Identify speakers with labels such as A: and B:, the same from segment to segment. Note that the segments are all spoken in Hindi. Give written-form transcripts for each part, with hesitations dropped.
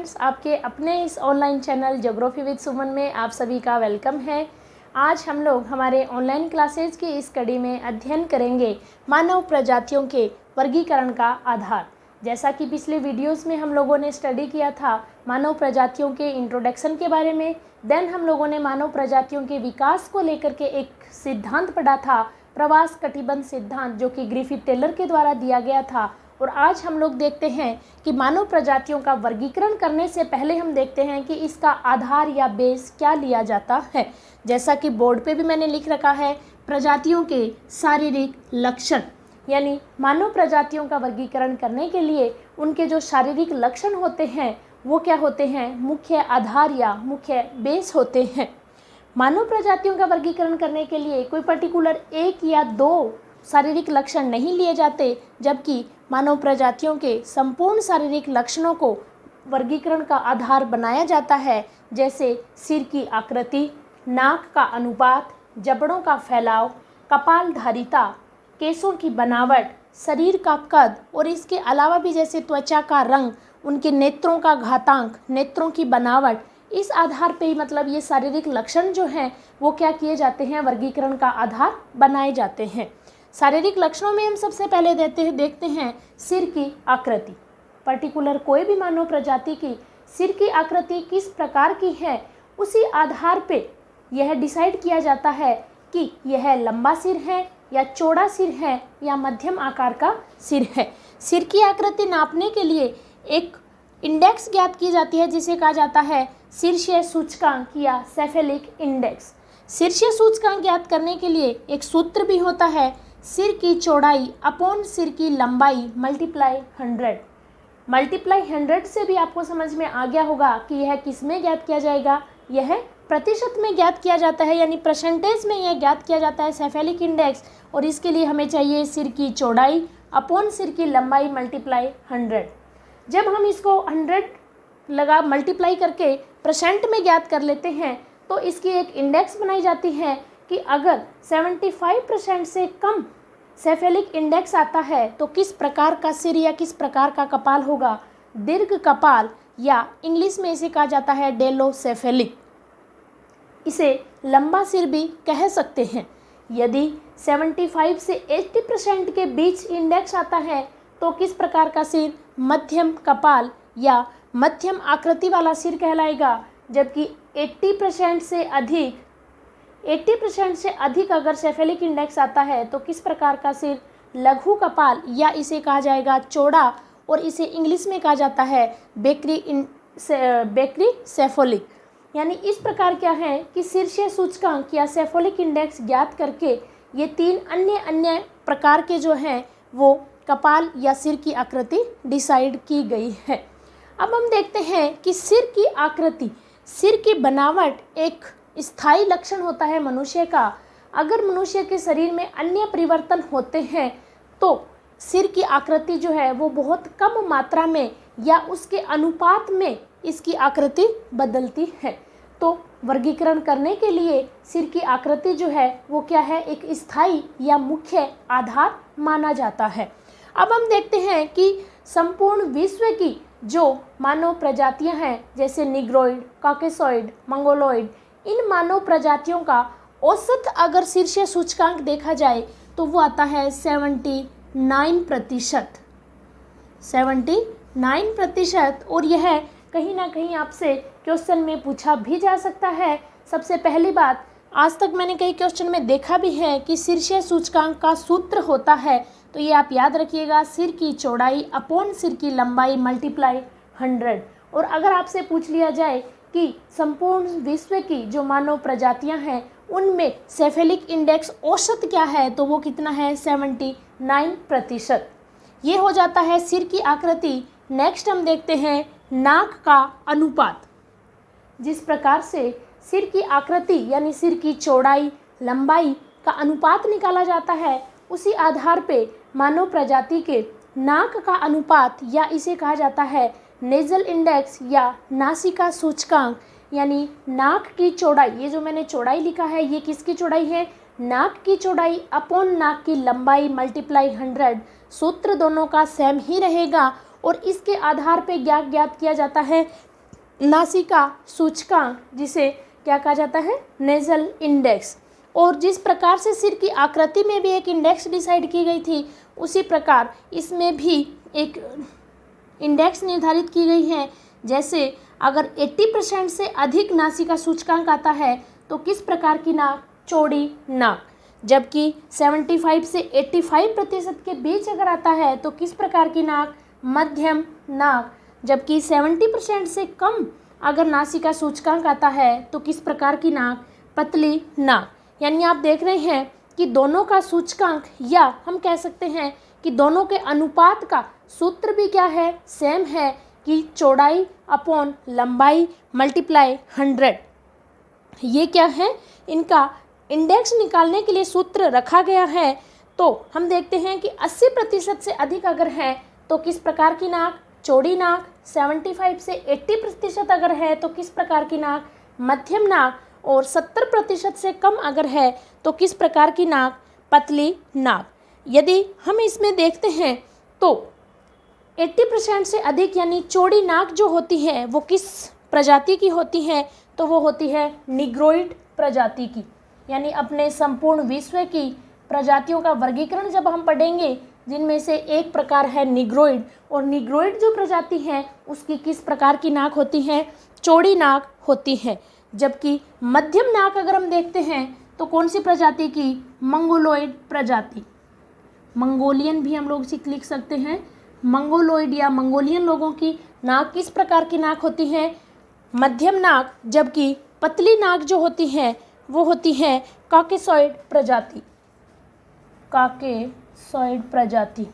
A: आपके अपने इस ऑनलाइन चैनल ज्योग्राफी विद सुमन में आप सभी का वेलकम है। आज हम लोग हमारे ऑनलाइन क्लासेज की इस कड़ी में अध्ययन करेंगे मानव प्रजातियों के वर्गीकरण का आधार। जैसा कि पिछले वीडियोस में हम लोगों ने स्टडी किया था मानव प्रजातियों के इंट्रोडक्शन के बारे में, देन हम लोगों ने मानव प्रजातियों के विकास को लेकर के एक सिद्धांत पढ़ा था, प्रवास कटिबंध सिद्धांत, जो कि ग्रिफिथ टेलर के द्वारा दिया गया था। और आज हम लोग देखते हैं कि मानव प्रजातियों का वर्गीकरण करने से पहले हम देखते हैं कि इसका आधार या बेस क्या लिया जाता है। जैसा कि बोर्ड पे भी मैंने लिख रखा है, प्रजातियों के शारीरिक लक्षण, यानी मानव प्रजातियों का वर्गीकरण करने के लिए उनके जो शारीरिक लक्षण होते हैं वो क्या होते हैं, मुख्य आधार या मुख्य बेस होते हैं। मानव प्रजातियों का वर्गीकरण करने के लिए कोई पर्टिकुलर एक या दो शारीरिक लक्षण नहीं लिए जाते, जबकि मानव प्रजातियों के संपूर्ण शारीरिक लक्षणों को वर्गीकरण का आधार बनाया जाता है। जैसे सिर की आकृति, नाक का अनुपात, जबड़ों का फैलाव, कपालधारिता, केशों की बनावट, शरीर का कद और इसके अलावा भी जैसे त्वचा का रंग, उनके नेत्रों का घातांक, नेत्रों की बनावट, इस आधार पे ही मतलब ये शारीरिक लक्षण जो हैं वो क्या किए जाते हैं, वर्गीकरण का आधार बनाए जाते हैं। शारीरिक लक्षणों में हम सबसे पहले देखते हैं सिर की आकृति। पर्टिकुलर कोई भी मानव प्रजाति की सिर की आकृति किस प्रकार की है, उसी आधार पे यह डिसाइड किया जाता है कि यह लंबा सिर है या चौड़ा सिर है या मध्यम आकार का सिर है। सिर की आकृति नापने के लिए एक इंडेक्स ज्ञात की जाती है जिसे कहा जाता है शीर्षीय सूचकांक या सेफेलिक इंडेक्स। शीर्षीय सूचकांक ज्ञात करने के लिए एक सूत्र भी होता है, सिर की चौड़ाई अपॉन सिर की लंबाई मल्टीप्लाई 100। मल्टीप्लाई 100 से भी आपको समझ में आ गया होगा कि यह किस में ज्ञात किया जाएगा, यह प्रतिशत में ज्ञात किया जाता है, यानी परसेंटेज में यह ज्ञात किया जाता है सेफेलिक इंडेक्स। और इसके लिए हमें चाहिए सिर की चौड़ाई अपॉन सिर की लंबाई मल्टीप्लाई 100। जब हम इसको 100 मल्टीप्लाई करके परसेंट में ज्ञात कर लेते हैं तो इसकी एक इंडेक्स बनाई जाती है कि अगर 75% से कम सेफेलिक इंडेक्स आता है तो किस प्रकार का सिर या किस प्रकार का कपाल होगा, दीर्घ कपाल, या इंग्लिश में इसे कहा जाता है डेलोसेफेलिक। इसे लंबा सिर भी कह सकते हैं। यदि 75 से 80% के बीच इंडेक्स आता है तो किस प्रकार का सिर, मध्यम कपाल या मध्यम आकृति वाला सिर कहलाएगा। जबकि 80% से अधिक अगर सेफेलिक इंडेक्स आता है तो किस प्रकार का सिर, लघु कपाल, या इसे कहा जाएगा चौड़ा, और इसे इंग्लिश में कहा जाता है बेकरी सेफोलिक। यानी इस प्रकार क्या है कि शीर्षीय सूचकांक या सेफोलिक इंडेक्स ज्ञात करके ये तीन अन्य प्रकार के जो हैं वो कपाल या सिर की आकृति डिसाइड की गई है। अब हम देखते हैं कि सिर की आकृति, सिर की बनावट एक स्थायी लक्षण होता है मनुष्य का। अगर मनुष्य के शरीर में अन्य परिवर्तन होते हैं तो सिर की आकृति जो है वो बहुत कम मात्रा में या उसके अनुपात में इसकी आकृति बदलती है। तो वर्गीकरण करने के लिए सिर की आकृति जो है वो क्या है, एक स्थायी या मुख्य आधार माना जाता है। अब हम देखते हैं कि संपूर्ण विश्व की जो मानव प्रजातियां हैं, जैसे निग्रोइड, कॉकेसॉइड, मंगोलॉइड, इन मानव प्रजातियों का औसत अगर शीर्षीय सूचकांक देखा जाए तो वो आता है 79%। 79%। और यह कहीं ना कहीं आपसे क्वेश्चन में पूछा भी जा सकता है। सबसे पहली बात, आज तक मैंने कई क्वेश्चन में देखा भी है कि शीर्षीय सूचकांक का सूत्र होता है, तो ये आप याद रखिएगा, सिर की चौड़ाई अपॉन सिर की लंबाई मल्टीप्लाई 100। और अगर आपसे पूछ लिया जाए कि संपूर्ण विश्व की जो मानव प्रजातियां हैं उनमें सेफेलिक इंडेक्स औसत क्या है, तो वो कितना है, 79%। ये हो जाता है सिर की आकृति। नेक्स्ट हम देखते हैं नाक का अनुपात। जिस प्रकार से सिर की आकृति यानी सिर की चौड़ाई लंबाई का अनुपात निकाला जाता है, उसी आधार पे मानव प्रजाति के नाक का अनुपात या इसे कहा जाता है नेजल इंडेक्स या नासिका सूचकांक, यानी नाक की चौड़ाई। ये जो मैंने चौड़ाई लिखा है ये किसकी चौड़ाई है, नाक की चौड़ाई अपॉन नाक की लंबाई मल्टीप्लाई 100। सूत्र दोनों का सेम ही रहेगा और इसके आधार पे ज्ञात किया जाता है नासिका सूचकांक, जिसे क्या कहा जाता है, नेजल इंडेक्स। और जिस प्रकार से सिर की आकृति में भी एक इंडेक्स डिसाइड की गई थी, उसी प्रकार इसमें भी एक इंडेक्स निर्धारित की गई है। जैसे अगर 80% से अधिक नासिका सूचकांक आता है तो किस प्रकार की नाक, चौड़ी नाक। जबकि 75 से 85% के बीच अगर आता है तो किस प्रकार की नाक, मध्यम नाक। जबकि 70% से कम अगर नासिका सूचकांक आता है तो किस प्रकार की नाक, पतली नाक। यानी आप देख रहे हैं कि दोनों का सूचकांक, या हम कह सकते हैं कि दोनों के अनुपात का सूत्र भी क्या है, सेम है, कि चौड़ाई अपॉन लंबाई मल्टीप्लाई 100। ये क्या है, इनका इंडेक्स निकालने के लिए सूत्र रखा गया है। तो हम देखते हैं कि 80% से अधिक अगर है तो किस प्रकार की नाक, चौड़ी नाक। 75 से 80% अगर है तो किस प्रकार की नाक, मध्यम नाक। और 70% से कम अगर है तो किस प्रकार की नाक, पतली नाक। यदि हम इसमें देखते हैं तो 80% से अधिक यानी चौड़ी नाक जो होती है वो किस प्रजाति की होती है, तो वो होती है निग्रोइड प्रजाति की। यानी अपने संपूर्ण विश्व की प्रजातियों का वर्गीकरण जब हम पढ़ेंगे, जिनमें से एक प्रकार है निग्रोइड, और निग्रोइड जो प्रजाति है उसकी किस प्रकार की नाक होती है, चौड़ी नाक होती है। जबकि मध्यम नाक अगर हम देखते हैं तो कौन सी प्रजाति की, मंगोलोइड प्रजाति। मंगोलियन भी हम लोग लिख सकते हैं। मंगोलोइड या मंगोलियन लोगों की नाक किस प्रकार की नाक होती है, मध्यम नाक। जबकि पतली नाक जो होती है वो होती है कॉकेसॉइड प्रजाति। कॉकेसॉइड प्रजाति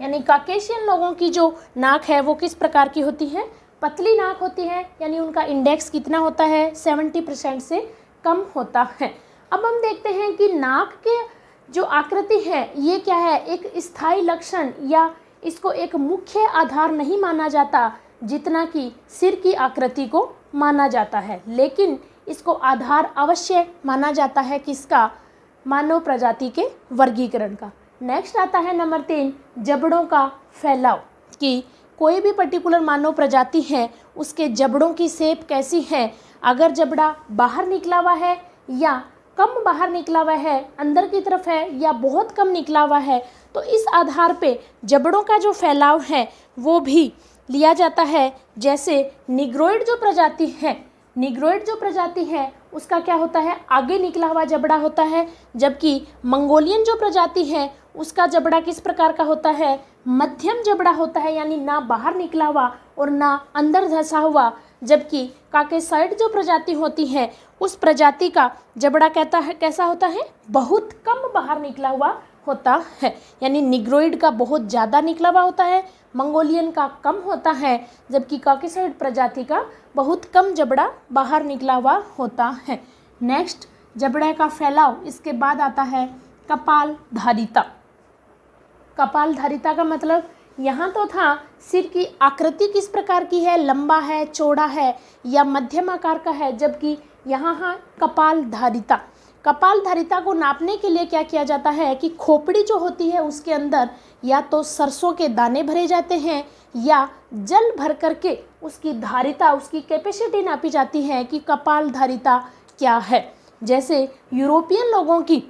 A: यानी कॉकेशियन लोगों की जो नाक है वो किस प्रकार की होती है, पतली नाक होती है। यानी उनका इंडेक्स कितना होता है, 70% से कम होता है। अब हम देखते हैं कि नाक के जो आकृति है ये क्या है, एक स्थायी लक्षण या इसको एक मुख्य आधार नहीं माना जाता जितना कि सिर की आकृति को माना जाता है, लेकिन इसको आधार अवश्य माना जाता है किसका, मानव प्रजाति के वर्गीकरण का। नेक्स्ट आता है नंबर 3, जबड़ों का फैलाव। कि कोई भी पर्टिकुलर मानव प्रजाति है उसके जबड़ों की शेप कैसी है, अगर जबड़ा बाहर निकला हुआ है या कम बाहर निकला हुआ है, अंदर की तरफ है या बहुत कम निकला हुआ है, तो इस आधार पे जबड़ों का जो फैलाव है वो भी लिया जाता है। जैसे निग्रोइड जो प्रजाति है, निग्रोइड जो प्रजाति है उसका क्या होता है, आगे निकला हुआ जबड़ा होता है। जबकि मंगोलियन जो प्रजाति है उसका जबड़ा किस प्रकार का होता है, मध्यम जबड़ा होता है, यानी ना बाहर निकला हुआ और ना अंदर धंसा हुआ। जबकि कॉकेसॉइड जो प्रजाति होती है उस प्रजाति का जबड़ा कहता है कैसा होता है, बहुत कम बाहर निकला हुआ होता है। यानी निग्रोइड का बहुत ज़्यादा निकला हुआ होता है, मंगोलियन का कम होता है, जबकि कॉकेसॉइड प्रजाति का बहुत कम जबड़ा बाहर निकला हुआ होता है। नेक्स्ट, जबड़े का फैलाव। इसके बाद आता है कपालधारिता। कपालधारिता का मतलब यहाँ तो था सिर की आकृति किस प्रकार की है, लंबा है, चौड़ा है या मध्यम आकार का है, जबकि यहाँ है कपालधारिता। कपालधारिता को नापने के लिए क्या किया जाता है कि खोपड़ी जो होती है उसके अंदर या तो सरसों के दाने भरे जाते हैं या जल भर करके उसकी धारिता, उसकी कैपेसिटी नापी जाती है कि कपालधारिता क्या है। जैसे यूरोपियन लोगों की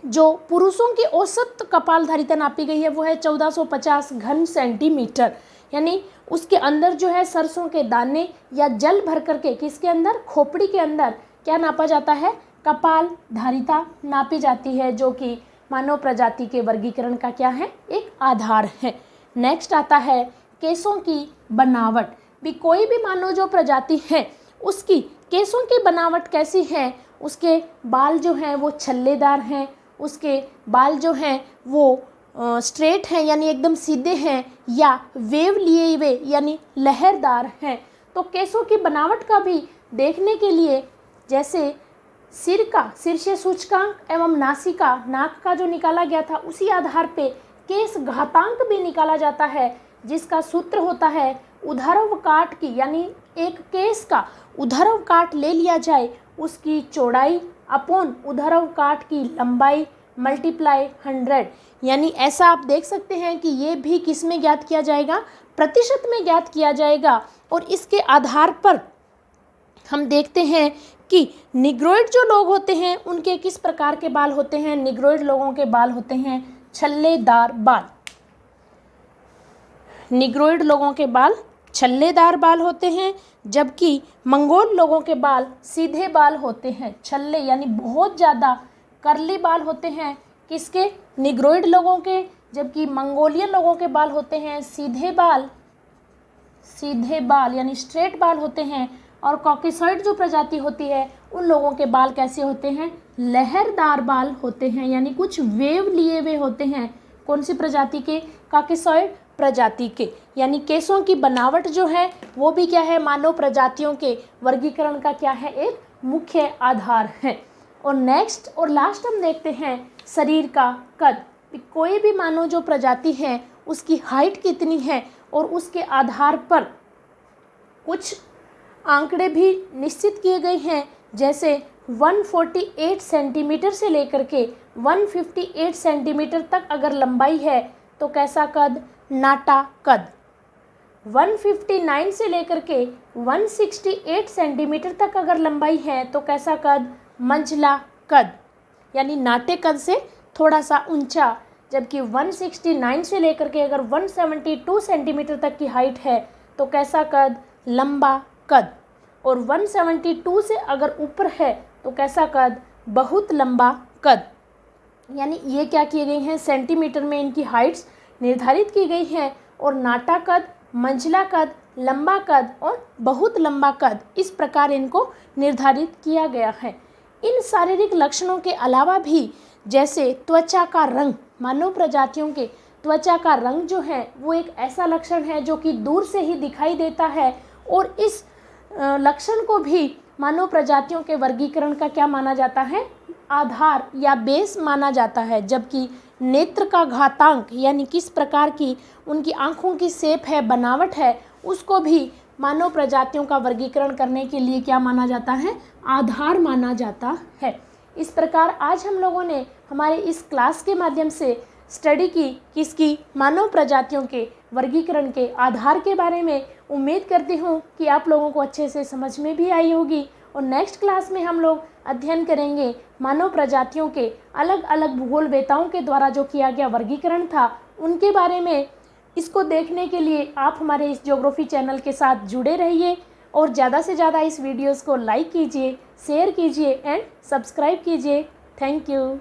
A: जो पुरुषों की औसत कपालधारिता नापी गई है वो है 1450 घन सेंटीमीटर। यानी उसके अंदर जो है सरसों के दाने या जल भर करके किसके अंदर, खोपड़ी के अंदर क्या नापा जाता है, कपालधारिता नापी जाती है, जो कि मानव प्रजाति के वर्गीकरण का क्या है, एक आधार है। नेक्स्ट आता है केसों की बनावट। भी कोई भी मानव जो प्रजाति है उसकी केसों की बनावट कैसी है, उसके बाल जो हैं वो छल्लेदार हैं, उसके बाल जो हैं वो स्ट्रेट हैं यानी एकदम सीधे हैं, या वेव लिए हुए यानी लहरदार हैं। तो केसों की बनावट का भी देखने के लिए जैसे सिर का शीर्ष सूचकांक एवं नासिका, नाक का जो निकाला गया था उसी आधार पे केस घातांक भी निकाला जाता है, जिसका सूत्र होता है ऊर्ध्व काट की, यानी एक केस का ऊर्ध्व काट ले लिया जाए उसकी चौड़ाई अपॉन ऊर्ध्व काट की लंबाई मल्टीप्लाई 100। यानी ऐसा आप देख सकते हैं कि ये भी किस में ज्ञात किया जाएगा, प्रतिशत में ज्ञात किया जाएगा और इसके आधार पर हम देखते हैं कि निग्रोइड जो लोग होते हैं उनके किस प्रकार के बाल होते हैं। निग्रोइड लोगों के बाल होते हैं छल्लेदार बाल। निग्रोइड लोगों के बाल छल्लेदार बाल होते हैं, जबकि मंगोल लोगों के बाल सीधे बाल होते हैं। छल्ले यानी बहुत ज़्यादा कर्ली बाल होते हैं किसके, निग्रोइड लोगों के, जबकि मंगोलियन लोगों के बाल होते हैं सीधे बाल, सीधे बाल यानी स्ट्रेट बाल होते हैं। और कॉकेसॉइड जो प्रजाति होती है उन लोगों के बाल कैसे होते हैं, लहरदार बाल होते हैं, यानी कुछ वेव लिए हुए होते हैं। कौन सी प्रजाति के, कॉकेसॉइड प्रजाति के। यानी केसों की बनावट जो है वो भी क्या है, मानव प्रजातियों के वर्गीकरण का क्या है, एक मुख्य आधार है। और नेक्स्ट और लास्ट हम देखते हैं शरीर का कद। कोई भी मानव जो प्रजाति है उसकी हाइट कितनी है और उसके आधार पर कुछ आंकड़े भी निश्चित किए गए हैं, जैसे 148 सेंटीमीटर से लेकर के 158 सेंटीमीटर तक अगर लंबाई है तो कैसा कद, नाटा कद। 159 से लेकर के 168 सेंटीमीटर तक अगर लंबाई है तो कैसा कद, मंझला कद, यानी नाटे कद से थोड़ा सा ऊंचा। जबकि 169 से लेकर के अगर 172 सेंटीमीटर तक की हाइट है तो कैसा कद, लंबा कद। और 172 से अगर ऊपर है तो कैसा कद, बहुत लंबा कद। यानी ये क्या किए गए हैं, सेंटीमीटर में इनकी हाइट्स निर्धारित की गई हैं। और नाटा कद, मंझला कद, लंबा कद और बहुत लंबा कद, इस प्रकार इनको निर्धारित किया गया है। इन शारीरिक लक्षणों के अलावा भी जैसे त्वचा का रंग, मानव प्रजातियों के त्वचा का रंग जो है वो एक ऐसा लक्षण है जो कि दूर से ही दिखाई देता है और इस लक्षण को भी मानव प्रजातियों के वर्गीकरण का क्या माना जाता है, आधार या बेस माना जाता है। जबकि नेत्र का घातांक यानी किस प्रकार की उनकी आँखों की शेप है, बनावट है, उसको भी मानव प्रजातियों का वर्गीकरण करने के लिए क्या माना जाता है, आधार माना जाता है। इस प्रकार आज हम लोगों ने हमारे इस क्लास के माध्यम से स्टडी की किसकी, मानव प्रजातियों के वर्गीकरण के आधार के बारे में। उम्मीद करती हूँ कि आप लोगों को अच्छे से समझ में भी आई होगी। और नेक्स्ट क्लास में हम लोग अध्ययन करेंगे मानव प्रजातियों के अलग अलग भूगोलवेताओं के द्वारा जो किया गया वर्गीकरण था उनके बारे में। इसको देखने के लिए आप हमारे इस ज्योग्राफी चैनल के साथ जुड़े रहिए और ज़्यादा से ज़्यादा इस वीडियोज़ को लाइक कीजिए, शेयर कीजिए एंड सब्सक्राइब कीजिए। Thank you.